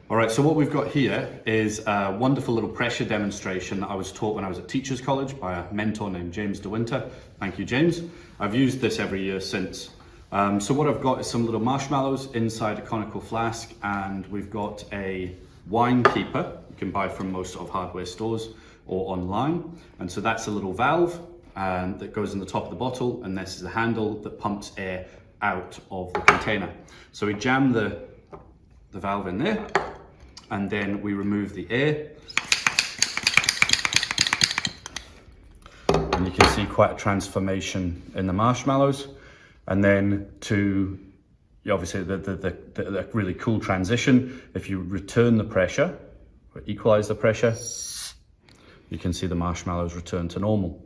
All right, so what we've got here is a wonderful little pressure demonstration that I was taught when I was at Teachers College by a mentor named James De Winter. Thank you, James. I've used this every year since. So what I've got is some little marshmallows inside a conical flask, and we've got a wine keeper you can buy from most sort of hardware stores or online. And so that's a little valve that goes in the top of the bottle, and this is the handle that pumps air out of the container. So we jam the valve in there, and then we remove the air. And you can see quite a transformation in the marshmallows. And then to, obviously the really cool transition, if you return the pressure, or equalize the pressure, you can see the marshmallows return to normal.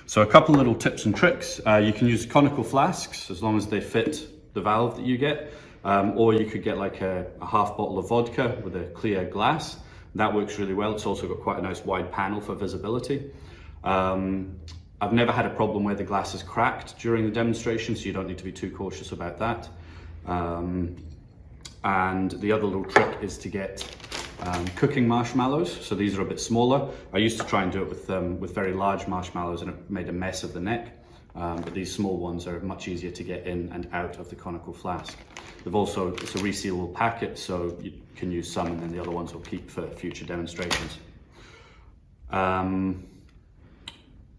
So a couple little tips and tricks. You can use conical flasks as long as they fit the valve that you get. Or you could get like a half bottle of vodka with a clear glass. That works really well. It's also got quite a nice wide panel for visibility. I've never had a problem where the glass is cracked during the demonstration, so you don't need to be too cautious about that. And the other little trick is to get cooking marshmallows. So these are a bit smaller. I used to try and do it with very large marshmallows, and it made a mess of the neck. But these small ones are much easier to get in and out of the conical flask. They've also, it's a resealable packet, so you can use some and then the other ones will keep for future demonstrations.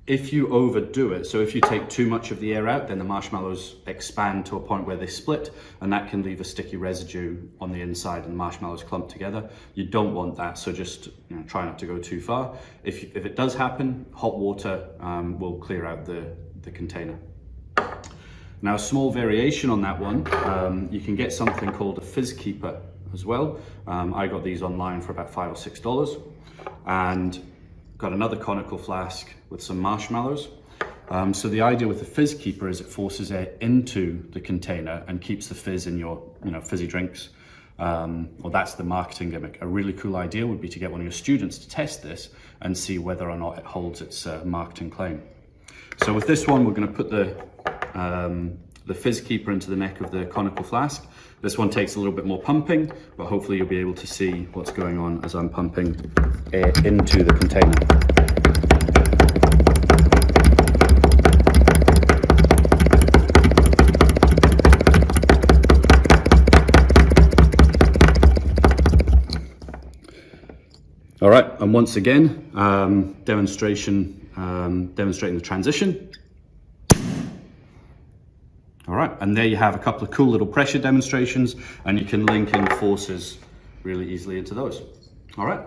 If you overdo it, so if you take too much of the air out, then the marshmallows expand to a point where they split, and that can leave a sticky residue on the inside and the marshmallows clump together. You don't want that, so just try not to go too far. If it does happen, hot water will clear out the container. Now, a small variation on that one, you can get something called a fizz keeper as well. I got these online for about $5 or $6, and got another conical flask with some marshmallows. So the idea with the fizz keeper is it forces air into the container and keeps the fizz in your fizzy drinks. Well, that's the marketing gimmick. A really cool idea would be to get one of your students to test this and see whether or not it holds its marketing claim. So with this one, we're going to put the fizz keeper into the neck of the conical flask. This one takes a little bit more pumping, but hopefully you'll be able to see what's going on as I'm pumping air into the container. All right, and once again, demonstrating the transition. All right, and there you have a couple of cool little pressure demonstrations, and you can link in forces really easily into those. All right.